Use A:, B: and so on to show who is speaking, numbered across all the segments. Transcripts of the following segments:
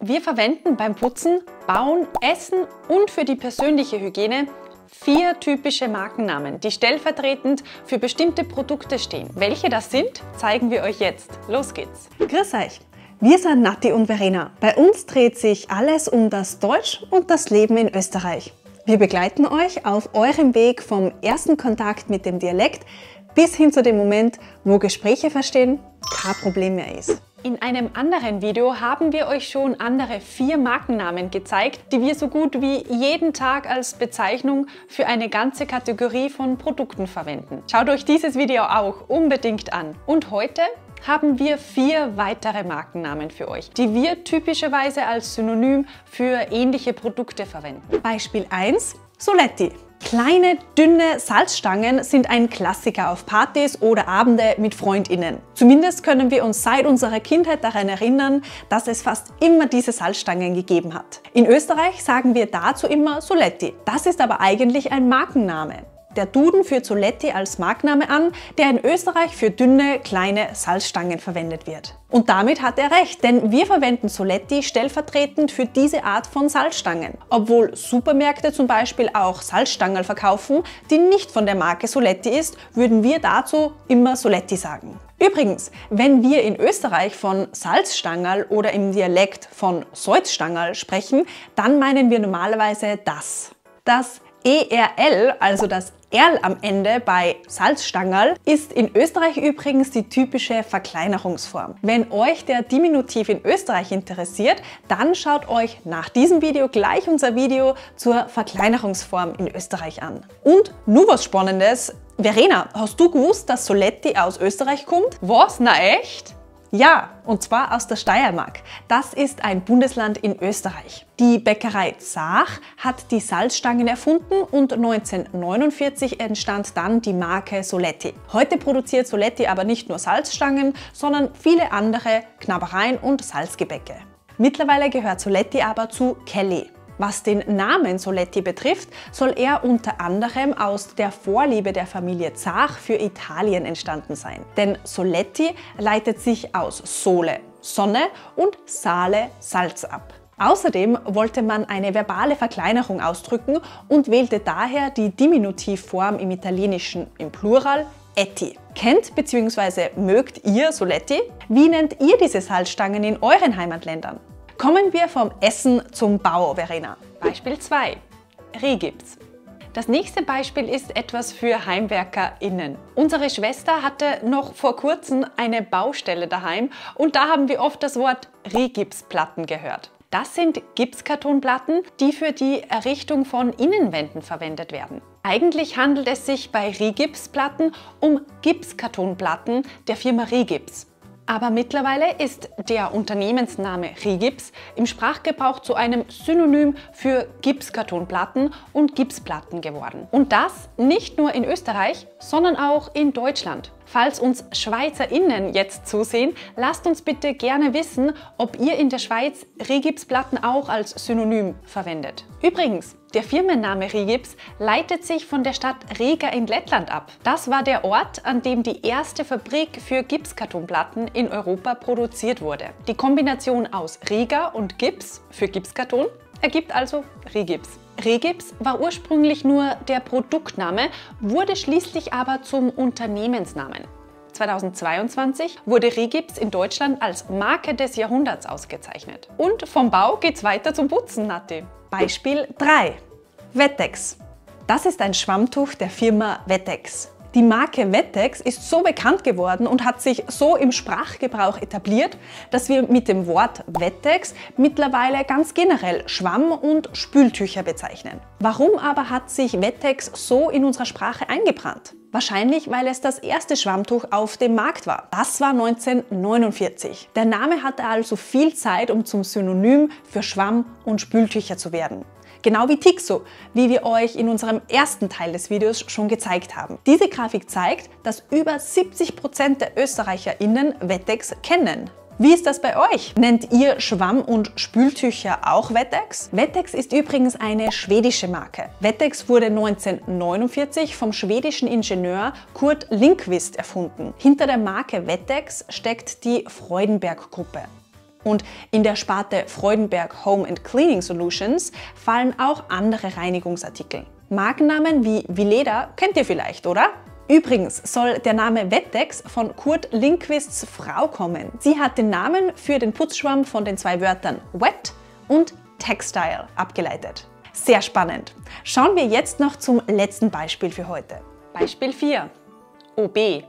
A: Wir verwenden beim Putzen, Bauen, Essen und für die persönliche Hygiene 4 typische Markennamen, die stellvertretend für bestimmte Produkte stehen. Welche das sind, zeigen wir euch jetzt. Los geht's!
B: Grüß euch! Wir sind Nati und Verena. Bei uns dreht sich alles um das Deutsch und das Leben in Österreich. Wir begleiten euch auf eurem Weg vom ersten Kontakt mit dem Dialekt bis hin zu dem Moment, wo Gespräche verstehen kein Problem mehr ist.
A: In einem anderen Video haben wir euch schon andere 4 Markennamen gezeigt, die wir so gut wie jeden Tag als Bezeichnung für eine ganze Kategorie von Produkten verwenden. Schaut euch dieses Video auch unbedingt an. Und heute haben wir 4 weitere Markennamen für euch, die wir typischerweise als Synonym für ähnliche Produkte verwenden.
B: Beispiel 1: Soletti. Kleine, dünne Salzstangen sind ein Klassiker auf Partys oder Abende mit FreundInnen. Zumindest können wir uns seit unserer Kindheit daran erinnern, dass es fast immer diese Salzstangen gegeben hat. In Österreich sagen wir dazu immer Soletti. Das ist aber eigentlich ein Markenname. Der Duden führt Soletti als Markenname an, der in Österreich für dünne, kleine Salzstangen verwendet wird. Und damit hat er recht, denn wir verwenden Soletti stellvertretend für diese Art von Salzstangen. Obwohl Supermärkte zum Beispiel auch Salzstangen verkaufen, die nicht von der Marke Soletti ist, würden wir dazu immer Soletti sagen. Übrigens, wenn wir in Österreich von Salzstangerl oder im Dialekt von Salzstangerl sprechen, dann meinen wir normalerweise das. Das ERL, also das Erl am Ende bei Salzstangerl, ist in Österreich übrigens die typische Verkleinerungsform. Wenn euch der Diminutiv in Österreich interessiert, dann schaut euch nach diesem Video gleich unser Video zur Verkleinerungsform in Österreich an. Und nur was Spannendes: Verena, hast du gewusst, dass Soletti aus Österreich kommt?
A: Was? Na echt?
B: Ja, und zwar aus der Steiermark. Das ist ein Bundesland in Österreich. Die Bäckerei Zach hat die Salzstangen erfunden und 1949 entstand dann die Marke Soletti. Heute produziert Soletti aber nicht nur Salzstangen, sondern viele andere Knabbereien und Salzgebäcke. Mittlerweile gehört Soletti aber zu Kelly. Was den Namen Soletti betrifft, soll er unter anderem aus der Vorliebe der Familie Zach für Italien entstanden sein. Denn Soletti leitet sich aus Sole, Sonne und Sale, Salz ab. Außerdem wollte man eine verbale Verkleinerung ausdrücken und wählte daher die Diminutivform im Italienischen im Plural Etti. Kennt bzw. mögt ihr Soletti? Wie nennt ihr diese Salzstangen in euren Heimatländern? Kommen wir vom Essen zum Bau, Verena.
A: Beispiel 2: Rigips. Das nächste Beispiel ist etwas für HeimwerkerInnen. Unsere Schwester hatte noch vor kurzem eine Baustelle daheim und da haben wir oft das Wort Rigipsplatten gehört. Das sind Gipskartonplatten, die für die Errichtung von Innenwänden verwendet werden. Eigentlich handelt es sich bei Rigipsplatten um Gipskartonplatten der Firma Rigips. Aber mittlerweile ist der Unternehmensname Rigips im Sprachgebrauch zu einem Synonym für Gipskartonplatten und Gipsplatten geworden. Und das nicht nur in Österreich, sondern auch in Deutschland. Falls uns SchweizerInnen jetzt zusehen, lasst uns bitte gerne wissen, ob ihr in der Schweiz Rigipsplatten auch als Synonym verwendet. Übrigens, der Firmenname Rigips leitet sich von der Stadt Riga in Lettland ab. Das war der Ort, an dem die erste Fabrik für Gipskartonplatten in Europa produziert wurde. Die Kombination aus Riga und Gips für Gipskarton ergibt also Rigips. Rigips war ursprünglich nur der Produktname, wurde schließlich aber zum Unternehmensnamen. 2022 wurde Rigips in Deutschland als Marke des Jahrhunderts ausgezeichnet. Und vom Bau geht's weiter zum Putzen, Nati.
B: Beispiel 3: Wettex. Das ist ein Schwammtuch der Firma Wettex. Die Marke Wettex ist so bekannt geworden und hat sich so im Sprachgebrauch etabliert, dass wir mit dem Wort Wettex mittlerweile ganz generell Schwamm- und Spültücher bezeichnen. Warum aber hat sich Wettex so in unserer Sprache eingebrannt? Wahrscheinlich, weil es das erste Schwammtuch auf dem Markt war. Das war 1949. Der Name hatte also viel Zeit, um zum Synonym für Schwamm- und Spültücher zu werden. Genau wie Tixo, wie wir euch in unserem ersten Teil des Videos schon gezeigt haben. Diese Grafik zeigt, dass über 70% der ÖsterreicherInnen Wettex kennen. Wie ist das bei euch? Nennt ihr Schwamm- und Spültücher auch Wettex? Wettex ist übrigens eine schwedische Marke. Wettex wurde 1949 vom schwedischen Ingenieur Kurt Lindqvist erfunden. Hinter der Marke Wettex steckt die Freudenberg-Gruppe. Und in der Sparte Freudenberg Home and Cleaning Solutions fallen auch andere Reinigungsartikel. Markennamen wie Vileda kennt ihr vielleicht, oder? Übrigens soll der Name Wettex von Kurt Lindquists Frau kommen. Sie hat den Namen für den Putzschwamm von den zwei Wörtern Wet und Textile abgeleitet. Sehr spannend. Schauen wir jetzt noch zum letzten Beispiel für heute.
A: Beispiel 4. OB.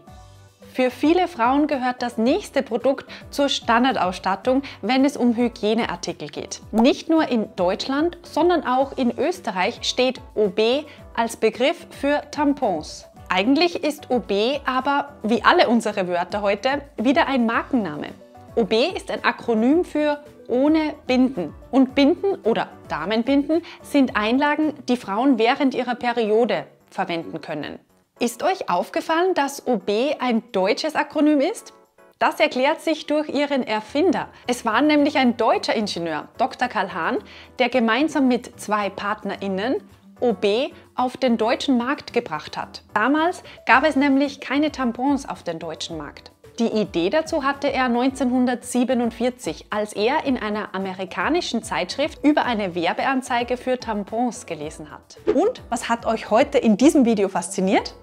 A: Für viele Frauen gehört das nächste Produkt zur Standardausstattung, wenn es um Hygieneartikel geht. Nicht nur in Deutschland, sondern auch in Österreich steht OB als Begriff für Tampons. Eigentlich ist OB aber, wie alle unsere Wörter heute, wieder ein Markenname. OB ist ein Akronym für ohne Binden. Und Binden oder Damenbinden sind Einlagen, die Frauen während ihrer Periode verwenden können. Ist euch aufgefallen, dass OB ein deutsches Akronym ist? Das erklärt sich durch ihren Erfinder. Es war nämlich ein deutscher Ingenieur, Dr. Karl Hahn, der gemeinsam mit zwei PartnerInnen OB auf den deutschen Markt gebracht hat. Damals gab es nämlich keine Tampons auf dem deutschen Markt. Die Idee dazu hatte er 1947, als er in einer amerikanischen Zeitschrift über eine Werbeanzeige für Tampons gelesen hat.
B: Und was hat euch heute in diesem Video fasziniert?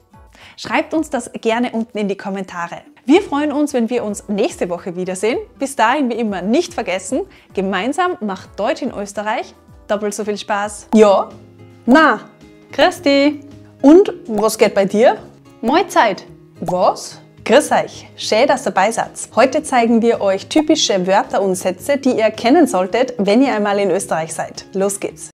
B: Schreibt uns das gerne unten in die Kommentare. Wir freuen uns, wenn wir uns nächste Woche wiedersehen. Bis dahin wie immer nicht vergessen, gemeinsam macht Deutsch in Österreich doppelt so viel Spaß. Ja, na,
A: Christi!
B: Und was geht bei dir?
A: Mahlzeit!
B: Was? Grüß euch, schön, dass ihr dabei seid. Heute zeigen wir euch typische Wörter und Sätze, die ihr kennen solltet, wenn ihr einmal in Österreich seid. Los geht's!